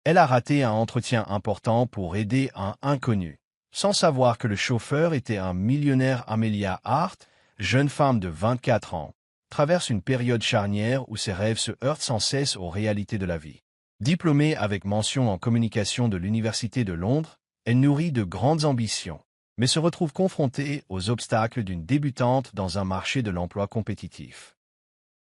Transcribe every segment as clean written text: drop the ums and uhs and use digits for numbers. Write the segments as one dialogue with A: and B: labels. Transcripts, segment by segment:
A: Elle a raté un entretien important pour aider un inconnu. Sans savoir que le chauffeur était un millionnaire. Amelia Hart, jeune femme de 24 ans, traverse une période charnière où ses rêves se heurtent sans cesse aux réalités de la vie. Diplômée avec mention en communication de l'Université de Londres, elle nourrit de grandes ambitions, mais se retrouve confrontée aux obstacles d'une débutante dans un marché de l'emploi compétitif.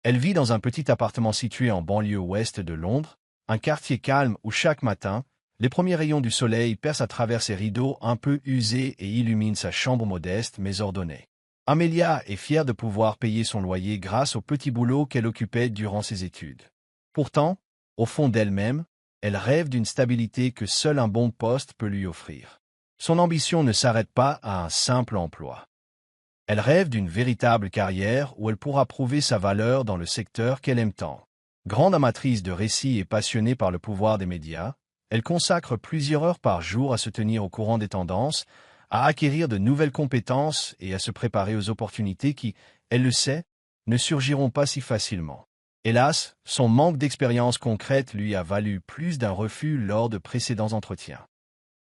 A: Elle vit dans un petit appartement situé en banlieue ouest de Londres, un quartier calme où chaque matin, les premiers rayons du soleil percent à travers ses rideaux un peu usés et illuminent sa chambre modeste mais ordonnée. Amelia est fière de pouvoir payer son loyer grâce au petit boulot qu'elle occupait durant ses études. Pourtant, au fond d'elle-même, elle rêve d'une stabilité que seul un bon poste peut lui offrir. Son ambition ne s'arrête pas à un simple emploi. Elle rêve d'une véritable carrière où elle pourra prouver sa valeur dans le secteur qu'elle aime tant. Grande amatrice de récits et passionnée par le pouvoir des médias, elle consacre plusieurs heures par jour à se tenir au courant des tendances, à acquérir de nouvelles compétences et à se préparer aux opportunités qui, elle le sait, ne surgiront pas si facilement. Hélas, son manque d'expérience concrète lui a valu plus d'un refus lors de précédents entretiens.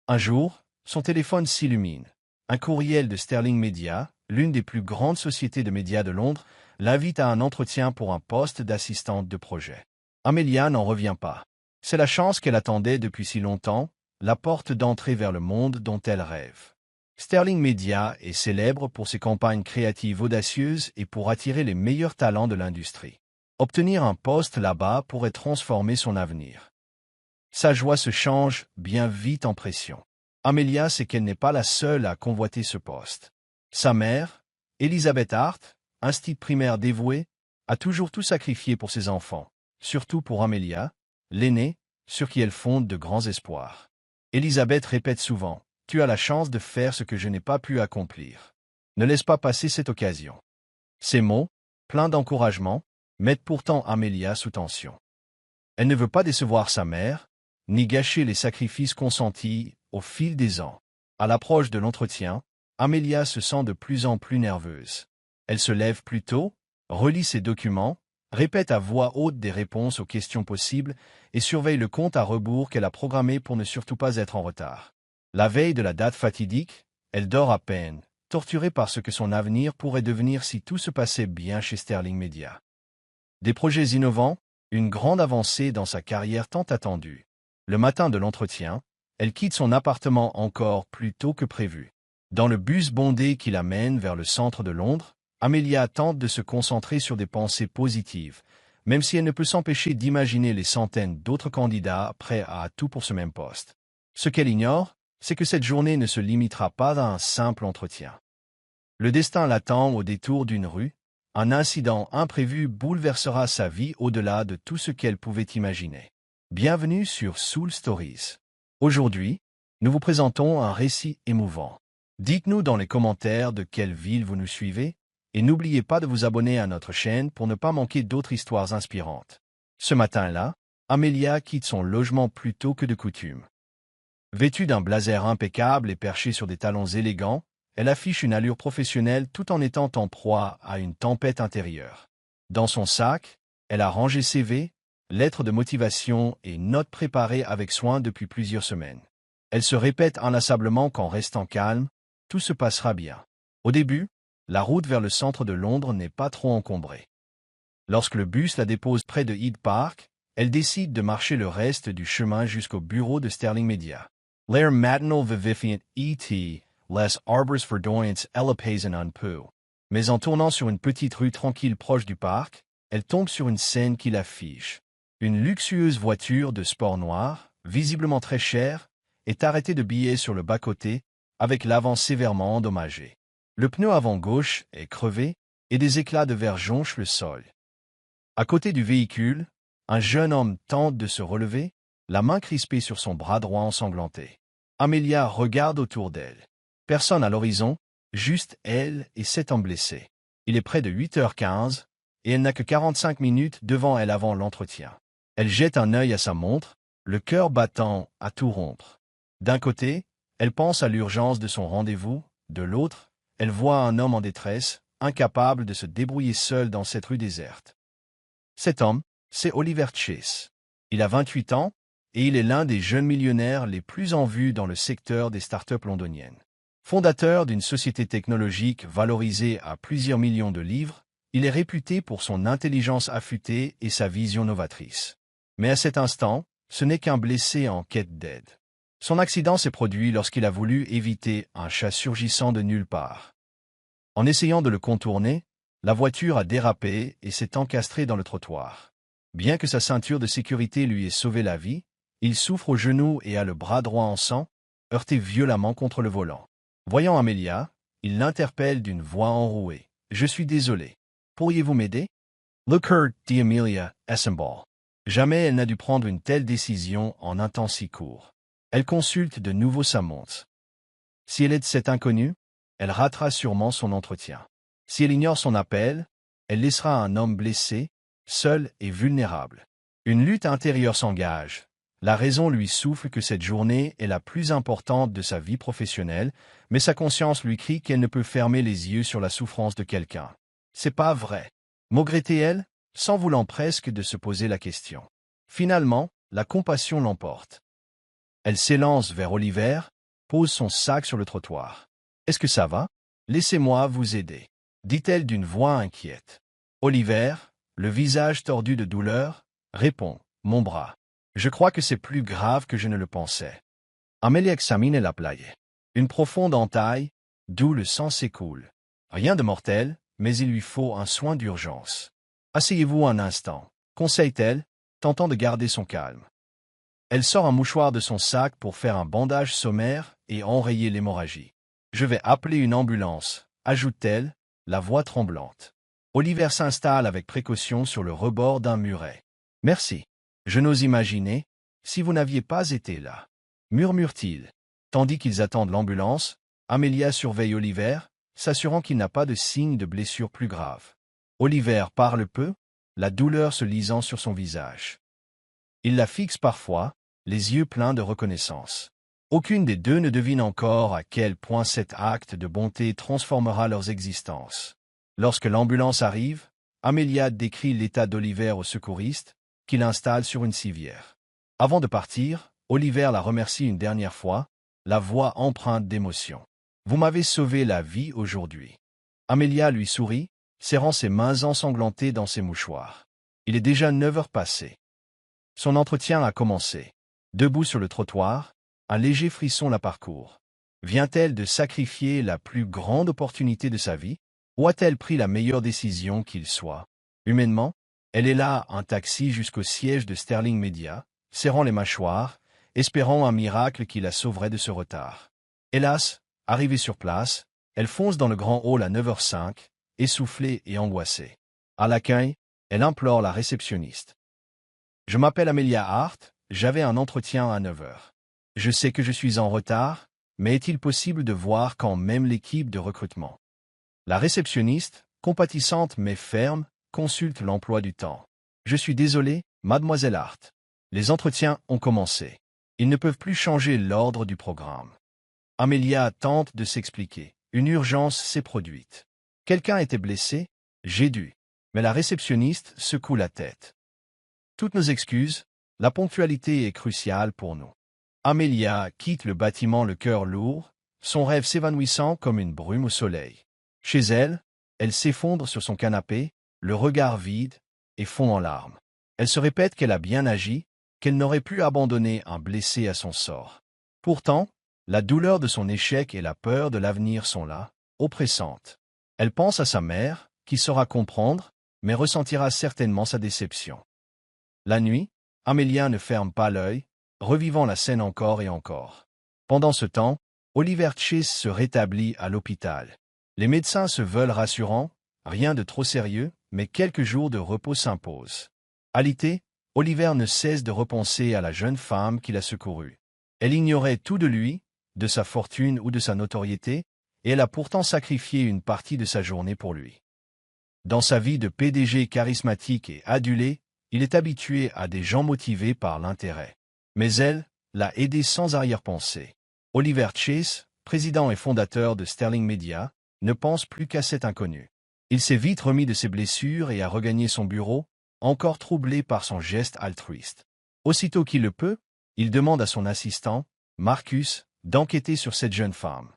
A: Un jour, son téléphone s'illumine. Un courriel de Sterling Media, l'une des plus grandes sociétés de médias de Londres, l'invite à un entretien pour un poste d'assistante de projet. Amelia n'en revient pas. C'est la chance qu'elle attendait depuis si longtemps, la porte d'entrée vers le monde dont elle rêve. Sterling Media est célèbre pour ses campagnes créatives audacieuses et pour attirer les meilleurs talents de l'industrie. Obtenir un poste là-bas pourrait transformer son avenir. Sa joie se change bien vite en pression. Amelia sait qu'elle n'est pas la seule à convoiter ce poste. Sa mère, Elizabeth Hart, institut primaire dévouée, a toujours tout sacrifié pour ses enfants, surtout pour Amelia, l'aînée, sur qui elle fonde de grands espoirs. Elizabeth répète souvent « Tu as la chance de faire ce que je n'ai pas pu accomplir. Ne laisse pas passer cette occasion. » Ces mots, pleins d'encouragement, mettent pourtant Amelia sous tension. Elle ne veut pas décevoir sa mère, ni gâcher les sacrifices consentis au fil des ans. À l'approche de l'entretien, Amelia se sent de plus en plus nerveuse. Elle se lève plus tôt, relit ses documents, répète à voix haute des réponses aux questions possibles et surveille le compte à rebours qu'elle a programmé pour ne surtout pas être en retard. La veille de la date fatidique, elle dort à peine, torturée par ce que son avenir pourrait devenir si tout se passait bien chez Sterling Media. Des projets innovants, une grande avancée dans sa carrière tant attendue. Le matin de l'entretien, elle quitte son appartement encore plus tôt que prévu. Dans le bus bondé qui la mène vers le centre de Londres, Amelia tente de se concentrer sur des pensées positives, même si elle ne peut s'empêcher d'imaginer les centaines d'autres candidats prêts à tout pour ce même poste. Ce qu'elle ignore, c'est que cette journée ne se limitera pas à un simple entretien. Le destin l'attend au détour d'une rue. Un incident imprévu bouleversera sa vie au-delà de tout ce qu'elle pouvait imaginer. Bienvenue sur Soul Stories. Aujourd'hui, nous vous présentons un récit émouvant. Dites-nous dans les commentaires de quelle ville vous nous suivez, et n'oubliez pas de vous abonner à notre chaîne pour ne pas manquer d'autres histoires inspirantes. Ce matin-là, Amelia quitte son logement plus tôt que de coutume. Vêtue d'un blazer impeccable et perchée sur des talons élégants, elle affiche une allure professionnelle tout en étant en proie à une tempête intérieure. Dans son sac, elle a rangé CV, lettres de motivation et notes préparées avec soin depuis plusieurs semaines. Elle se répète inlassablement qu'en restant calme, tout se passera bien. Au début, la route vers le centre de Londres n'est pas trop encombrée. Lorsque le bus la dépose près de Hyde Park, elle décide de marcher le reste du chemin jusqu'au bureau de Sterling Media. L'air matinal vivifiant et les arbres verdoyants l'apaisent un peu. Mais en tournant sur une petite rue tranquille proche du parc, elle tombe sur une scène qui l'affiche. Une luxueuse voiture de sport noire, visiblement très chère, est arrêtée de biais sur le bas-côté, avec l'avant sévèrement endommagé. Le pneu avant gauche est crevé et des éclats de verre jonchent le sol. À côté du véhicule, un jeune homme tente de se relever, la main crispée sur son bras droit ensanglanté. Amelia regarde autour d'elle. Personne à l'horizon, juste elle et cet homme blessé. Il est près de 8h15 et elle n'a que 45 minutes devant elle avant l'entretien. Elle jette un œil à sa montre, le cœur battant à tout rompre. D'un côté, elle pense à l'urgence de son rendez-vous, de l'autre, elle voit un homme en détresse, incapable de se débrouiller seul dans cette rue déserte. Cet homme, c'est Oliver Chase. Il a 28 ans, et il est l'un des jeunes millionnaires les plus en vue dans le secteur des startups londoniennes. Fondateur d'une société technologique valorisée à plusieurs millions de livres, il est réputé pour son intelligence affûtée et sa vision novatrice. Mais à cet instant, ce n'est qu'un blessé en quête d'aide. Son accident s'est produit lorsqu'il a voulu éviter un chat surgissant de nulle part. En essayant de le contourner, la voiture a dérapé et s'est encastrée dans le trottoir. Bien que sa ceinture de sécurité lui ait sauvé la vie, il souffre au genou et a le bras droit en sang, heurté violemment contre le volant. Voyant Amelia, il l'interpelle d'une voix enrouée. « Je suis désolé. Pourriez-vous m'aider » Look her, dit Amelia, assemble. Jamais elle n'a dû prendre une telle décision en un temps si court. Elle consulte de nouveau sa montre. Si elle aide cet inconnu, elle ratera sûrement son entretien. Si elle ignore son appel, elle laissera un homme blessé, seul et vulnérable. Une lutte intérieure s'engage. La raison lui souffle que cette journée est la plus importante de sa vie professionnelle, mais sa conscience lui crie qu'elle ne peut fermer les yeux sur la souffrance de quelqu'un. C'est pas vrai. Maugrétait-elle, sans vouloir presque de se poser la question. Finalement, la compassion l'emporte. Elle s'élance vers Oliver, pose son sac sur le trottoir. « Est-ce que ça va? Laissez-moi vous aider, » dit-elle d'une voix inquiète. Oliver, le visage tordu de douleur, répond « Mon bras. Je crois que c'est plus grave que je ne le pensais. » Amélie examine la plaie. Une profonde entaille, d'où le sang s'écoule. Rien de mortel, mais il lui faut un soin d'urgence. « Asseyez-vous un instant, » conseille-t-elle, tentant de garder son calme. Elle sort un mouchoir de son sac pour faire un bandage sommaire et enrayer l'hémorragie. « Je vais appeler une ambulance, » ajoute-t-elle, la voix tremblante. Oliver s'installe avec précaution sur le rebord d'un muret. « Merci. Je n'ose imaginer, si vous n'aviez pas été là. » murmure-t-il. Tandis qu'ils attendent l'ambulance, Amelia surveille Oliver, s'assurant qu'il n'a pas de signe de blessure plus grave. Oliver parle peu, la douleur se lisant sur son visage. Il la fixe parfois, les yeux pleins de reconnaissance. Aucune des deux ne devine encore à quel point cet acte de bonté transformera leurs existences. Lorsque l'ambulance arrive, Amelia décrit l'état d'Oliver au secouriste, qui l'installe sur une civière. Avant de partir, Oliver la remercie une dernière fois, la voix empreinte d'émotion. « Vous m'avez sauvé la vie aujourd'hui. » Amelia lui sourit, serrant ses mains ensanglantées dans ses mouchoirs. Il est déjà 9 heures passées. Son entretien a commencé. Debout sur le trottoir, un léger frisson la parcourt. Vient-elle de sacrifier la plus grande opportunité de sa vie, ou a-t-elle pris la meilleure décision qu'il soit? Humainement, elle est là, un taxi jusqu'au siège de Sterling Media, serrant les mâchoires, espérant un miracle qui la sauverait de ce retard. Hélas, arrivée sur place, elle fonce dans le grand hall à 9h05, essoufflée et angoissée. À l'accueil, elle implore la réceptionniste. « Je m'appelle Amelia Hart, j'avais un entretien à 9h. Je sais que je suis en retard, mais est-il possible de voir quand même l'équipe de recrutement ?» La réceptionniste, compatissante mais ferme, consulte l'emploi du temps. « Je suis désolé, mademoiselle Hart. Les entretiens ont commencé. Ils ne peuvent plus changer l'ordre du programme. » Amelia tente de s'expliquer. Une urgence s'est produite. Quelqu'un était blessé, j'ai dû. Mais la réceptionniste secoue la tête. Toutes nos excuses, la ponctualité est cruciale pour nous. Amelia quitte le bâtiment le cœur lourd, son rêve s'évanouissant comme une brume au soleil. Chez elle, elle s'effondre sur son canapé, le regard vide, et fond en larmes. Elle se répète qu'elle a bien agi, qu'elle n'aurait pu abandonner un blessé à son sort. Pourtant, la douleur de son échec et la peur de l'avenir sont là, oppressantes. Elle pense à sa mère, qui saura comprendre, mais ressentira certainement sa déception. La nuit, Amelia ne ferme pas l'œil, revivant la scène encore et encore. Pendant ce temps, Oliver Chase se rétablit à l'hôpital. Les médecins se veulent rassurants, rien de trop sérieux, mais quelques jours de repos s'imposent. Alité, Oliver ne cesse de repenser à la jeune femme qui l'a secouru. Elle ignorait tout de lui, de sa fortune ou de sa notoriété, et elle a pourtant sacrifié une partie de sa journée pour lui. Dans sa vie de PDG charismatique et adulé, il est habitué à des gens motivés par l'intérêt. Mais elle l'a aidé sans arrière-pensée. Oliver Chase, président et fondateur de Sterling Media, ne pense plus qu'à cet inconnu. Il s'est vite remis de ses blessures et a regagné son bureau, encore troublé par son geste altruiste. Aussitôt qu'il le peut, Il demande à son assistant, Marcus, d'enquêter sur cette jeune femme.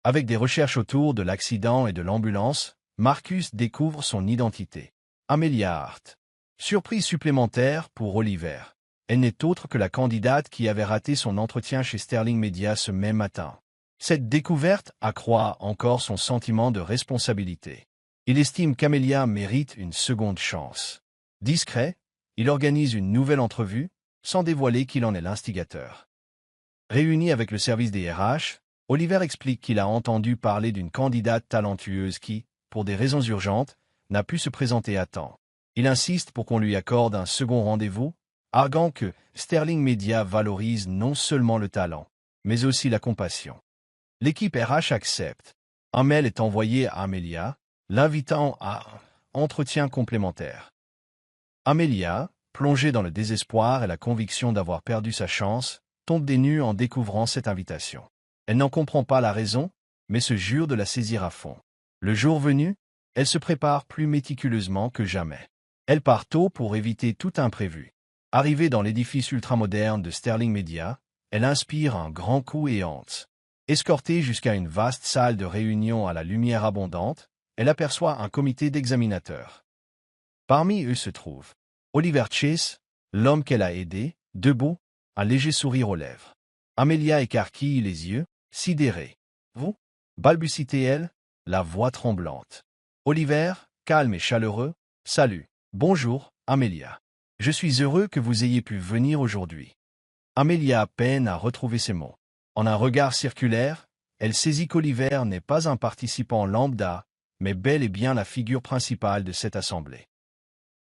A: Avec des recherches autour de l'accident et de l'ambulance, Marcus découvre son identité. Amelia Hart. Surprise supplémentaire pour Oliver. Elle n'est autre que la candidate qui avait raté son entretien chez Sterling Media ce même matin. Cette découverte accroît encore son sentiment de responsabilité. Il estime qu'Amelia mérite une seconde chance. Discret, il organise une nouvelle entrevue, sans dévoiler qu'il en est l'instigateur. Réuni avec le service des RH, Oliver explique qu'il a entendu parler d'une candidate talentueuse qui, pour des raisons urgentes, n'a pu se présenter à temps. Il insiste pour qu'on lui accorde un second rendez-vous, arguant que Sterling Media valorise non seulement le talent, mais aussi la compassion. L'équipe RH accepte. Un mail est envoyé à Amelia, l'invitant à un entretien complémentaire. Amelia, plongée dans le désespoir et la conviction d'avoir perdu sa chance, tombe des nues en découvrant cette invitation. Elle n'en comprend pas la raison, mais se jure de la saisir à fond. Le jour venu, elle se prépare plus méticuleusement que jamais. Elle part tôt pour éviter tout imprévu. Arrivée dans l'édifice ultramoderne de Sterling Media, elle inspire un grand coup et hante. Escortée jusqu'à une vaste salle de réunion à la lumière abondante, elle aperçoit un comité d'examinateurs. Parmi eux se trouve Oliver Chase, l'homme qu'elle a aidé, debout, un léger sourire aux lèvres. Amelia écarquille les yeux, sidérée. « Vous » balbutie-t-elle, la voix tremblante. Oliver, calme et chaleureux, « Salut. Bonjour, Amelia. Je suis heureux que vous ayez pu venir aujourd'hui. » Amelia peine à retrouver ses mots. En un regard circulaire, elle saisit qu'Oliver n'est pas un participant lambda, mais bel et bien la figure principale de cette assemblée.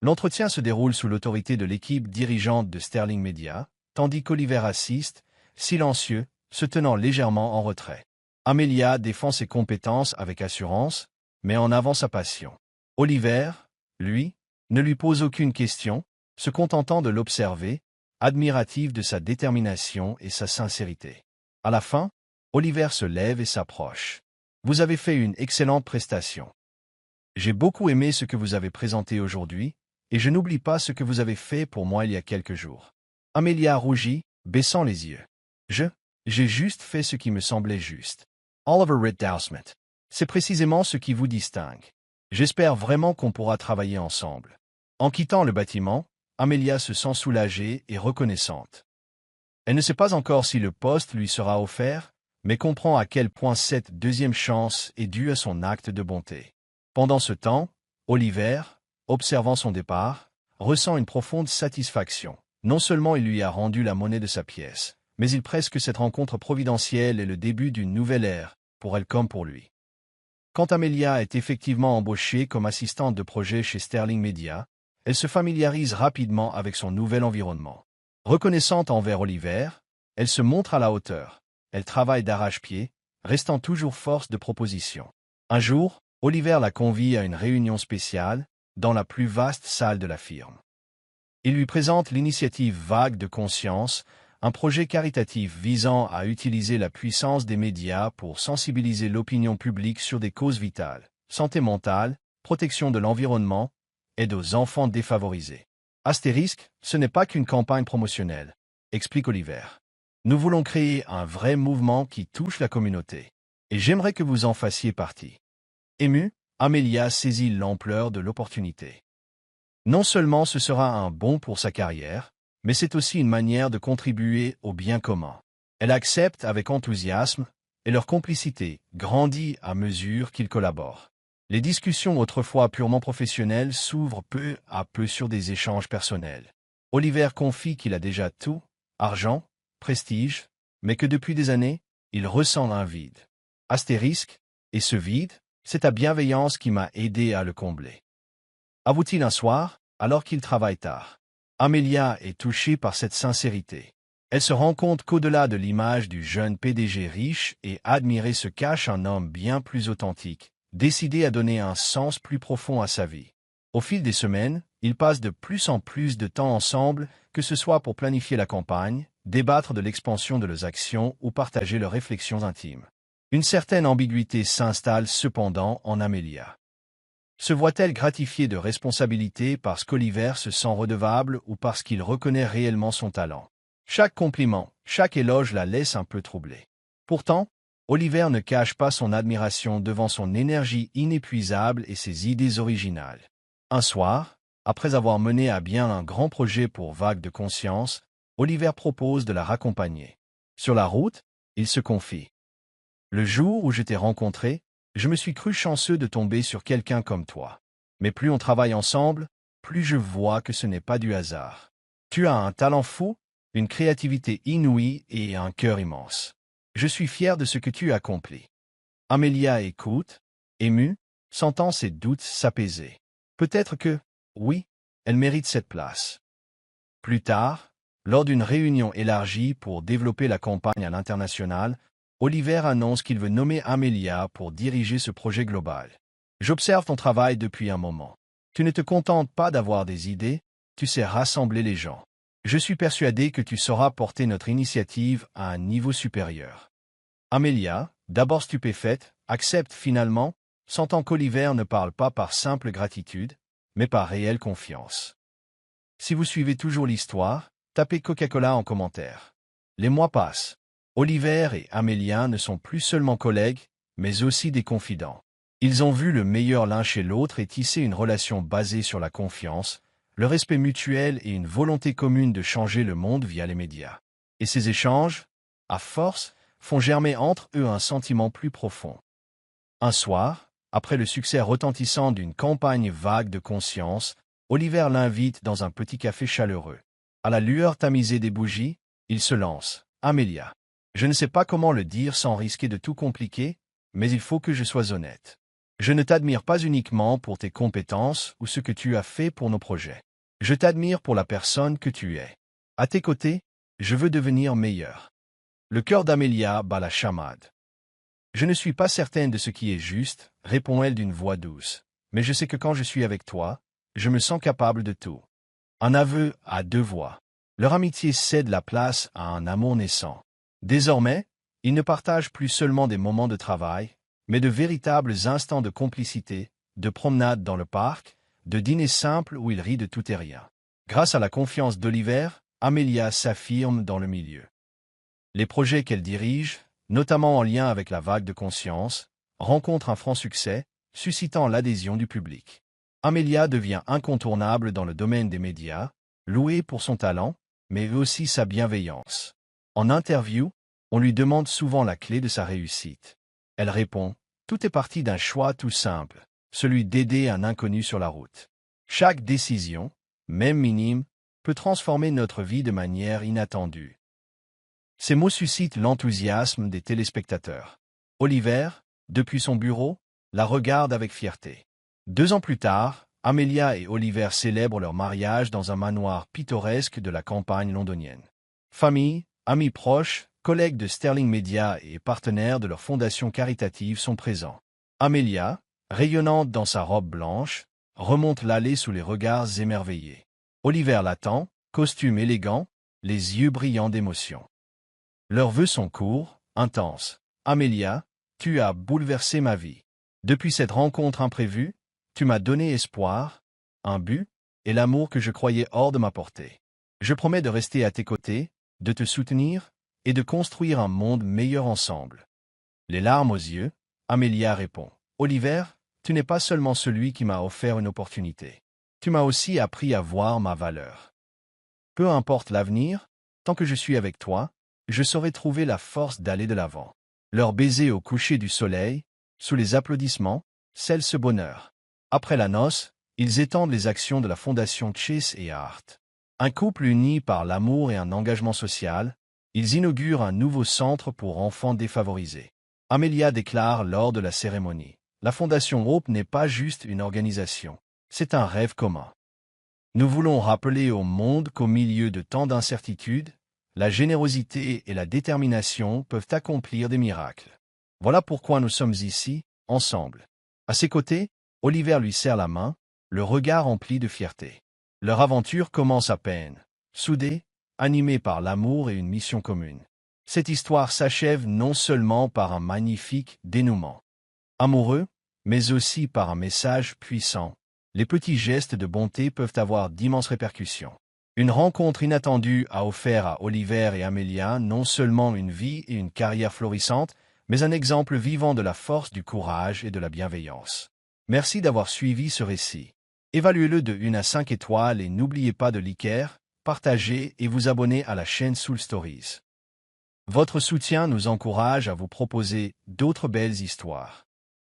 A: L'entretien se déroule sous l'autorité de l'équipe dirigeante de Sterling Media, tandis qu'Oliver assiste, silencieux, se tenant légèrement en retrait. Amelia défend ses compétences avec assurance, met en avant sa passion. Oliver, lui, ne lui pose aucune question, se contentant de l'observer, admiratif de sa détermination et sa sincérité. À la fin, Oliver se lève et s'approche. « Vous avez fait une excellente prestation. J'ai beaucoup aimé ce que vous avez présenté aujourd'hui, et je n'oublie pas ce que vous avez fait pour moi il y a quelques jours. » Amelia rougit, baissant les yeux. J'ai juste fait ce qui me semblait juste. Oliver Ritdousmith. C'est précisément ce qui vous distingue. J'espère vraiment qu'on pourra travailler ensemble. En quittant le bâtiment, Amelia se sent soulagée et reconnaissante. Elle ne sait pas encore si le poste lui sera offert, mais comprend à quel point cette deuxième chance est due à son acte de bonté. Pendant ce temps, Oliver, observant son départ, ressent une profonde satisfaction. Non seulement il lui a rendu la monnaie de sa pièce, mais il presse que cette rencontre providentielle est le début d'une nouvelle ère, pour elle comme pour lui. Quand Amelia est effectivement embauchée comme assistante de projet chez Sterling Media, elle se familiarise rapidement avec son nouvel environnement. Reconnaissante envers Oliver, elle se montre à la hauteur. Elle travaille d'arrache-pied, restant toujours force de proposition. Un jour, Oliver la convie à une réunion spéciale, dans la plus vaste salle de la firme. Il lui présente l'initiative Vague de conscience, un projet caritatif visant à utiliser la puissance des médias pour sensibiliser l'opinion publique sur des causes vitales, santé mentale, protection de l'environnement, aide aux enfants défavorisés. Astérisque, ce n'est pas qu'une campagne promotionnelle, explique Oliver. Nous voulons créer un vrai mouvement qui touche la communauté. Et j'aimerais que vous en fassiez partie. Émue, Amelia saisit l'ampleur de l'opportunité. Non seulement ce sera un bond pour sa carrière, mais c'est aussi une manière de contribuer au bien commun. Elle accepte avec enthousiasme, et leur complicité grandit à mesure qu'ils collaborent. Les discussions autrefois purement professionnelles s'ouvrent peu à peu sur des échanges personnels. Oliver confie qu'il a déjà tout, argent, prestige, mais que depuis des années, il ressent un vide. Astérisque, et ce vide, c'est ta bienveillance qui m'a aidé à le combler. Avoue-t-il un soir, alors qu'il travaille tard. Amelia est touchée par cette sincérité. Elle se rend compte qu'au-delà de l'image du jeune PDG riche et admiré se cache un homme bien plus authentique, décidé à donner un sens plus profond à sa vie. Au fil des semaines, ils passent de plus en plus de temps ensemble, que ce soit pour planifier la campagne, débattre de l'expansion de leurs actions ou partager leurs réflexions intimes. Une certaine ambiguïté s'installe cependant en Amelia. Se voit-elle gratifiée de responsabilités parce qu'Oliver se sent redevable ou parce qu'il reconnaît réellement son talent? Chaque compliment, chaque éloge la laisse un peu troublée. Pourtant, Oliver ne cache pas son admiration devant son énergie inépuisable et ses idées originales. Un soir, après avoir mené à bien un grand projet pour Vague de conscience, Oliver propose de la raccompagner. Sur la route, il se confie. Le jour où je t'ai rencontré, je me suis cru chanceux de tomber sur quelqu'un comme toi. Mais plus on travaille ensemble, plus je vois que ce n'est pas du hasard. Tu as un talent fou, une créativité inouïe et un cœur immense. Je suis fier de ce que tu accomplis. Amelia écoute, émue, sentant ses doutes s'apaiser. Peut-être que, oui, elle mérite cette place. Plus tard, lors d'une réunion élargie pour développer la campagne à l'international, Oliver annonce qu'il veut nommer Amelia pour diriger ce projet global. J'observe ton travail depuis un moment. Tu ne te contentes pas d'avoir des idées, tu sais rassembler les gens. Je suis persuadé que tu sauras porter notre initiative à un niveau supérieur. Amelia, d'abord stupéfaite, accepte finalement, sentant qu'Oliver ne parle pas par simple gratitude, mais par réelle confiance. Si vous suivez toujours l'histoire, tapez Coca-Cola en commentaire. Les mois passent. Oliver et Amelia ne sont plus seulement collègues, mais aussi des confidents. Ils ont vu le meilleur l'un chez l'autre et tissé une relation basée sur la confiance, le respect mutuel et une volonté commune de changer le monde via les médias. Et ces échanges, à force, font germer entre eux un sentiment plus profond. Un soir, après le succès retentissant d'une campagne vague de conscience, Oliver l'invite dans un petit café chaleureux. À la lueur tamisée des bougies, il se lance. « Amelia, je ne sais pas comment le dire sans risquer de tout compliquer, mais il faut que je sois honnête. Je ne t'admire pas uniquement pour tes compétences ou ce que tu as fait pour nos projets. Je t'admire pour la personne que tu es. À tes côtés, je veux devenir meilleur. » Le cœur d'Amelia bat la chamade. « Je ne suis pas certaine de ce qui est juste, » répond-elle d'une voix douce. « Mais je sais que quand je suis avec toi, je me sens capable de tout. » Un aveu à deux voix. Leur amitié cède la place à un amour naissant. Désormais, ils ne partagent plus seulement des moments de travail, mais de véritables instants de complicité, de promenades dans le parc, de dîners simples où ils rient de tout et rien. Grâce à la confiance d'Oliver, Amelia s'affirme dans le milieu. Les projets qu'elle dirige, notamment en lien avec la vague de conscience, rencontrent un franc succès, suscitant l'adhésion du public. Amelia devient incontournable dans le domaine des médias, louée pour son talent, mais aussi sa bienveillance. En interview, on lui demande souvent la clé de sa réussite. Elle répond « Tout est parti d'un choix tout simple, celui d'aider un inconnu sur la route. Chaque décision, même minime, peut transformer notre vie de manière inattendue. » Ces mots suscitent l'enthousiasme des téléspectateurs. Oliver, depuis son bureau, la regarde avec fierté. 2 ans plus tard, Amelia et Oliver célèbrent leur mariage dans un manoir pittoresque de la campagne londonienne. Famille, amis proches, collègues de Sterling Media et partenaires de leur fondation caritative sont présents. Amelia, rayonnante dans sa robe blanche, remonte l'allée sous les regards émerveillés. Oliver l'attend, costume élégant, les yeux brillants d'émotion. Leurs vœux sont courts, intenses. « Amelia, tu as bouleversé ma vie. Depuis cette rencontre imprévue, tu m'as donné espoir, un but, et l'amour que je croyais hors de ma portée. Je promets de rester à tes côtés, de te soutenir, et de construire un monde meilleur ensemble. » Les larmes aux yeux, Amelia répond. « Oliver, tu n'es pas seulement celui qui m'a offert une opportunité. Tu m'as aussi appris à voir ma valeur. Peu importe l'avenir, tant que je suis avec toi, je saurai trouver la force d'aller de l'avant. » Leur baiser au coucher du soleil, sous les applaudissements, scelle ce bonheur. Après la noce, ils étendent les actions de la fondation Chase et Hart. Un couple uni par l'amour et un engagement social, ils inaugurent un nouveau centre pour enfants défavorisés. Amelia déclare lors de la cérémonie. La fondation Hope n'est pas juste une organisation, c'est un rêve commun. Nous voulons rappeler au monde qu'au milieu de tant d'incertitudes, la générosité et la détermination peuvent accomplir des miracles. Voilà pourquoi nous sommes ici, ensemble. À ses côtés, Oliver lui serre la main, le regard empli de fierté. Leur aventure commence à peine, soudés, animés par l'amour et une mission commune. Cette histoire s'achève non seulement par un magnifique dénouement amoureux, mais aussi par un message puissant. Les petits gestes de bonté peuvent avoir d'immenses répercussions. Une rencontre inattendue a offert à Oliver et Amelia non seulement une vie et une carrière florissantes, mais un exemple vivant de la force du courage et de la bienveillance. Merci d'avoir suivi ce récit. Évaluez-le de 1 à 5 étoiles et n'oubliez pas de liker, partager et vous abonner à la chaîne Soul Stories. Votre soutien nous encourage à vous proposer d'autres belles histoires.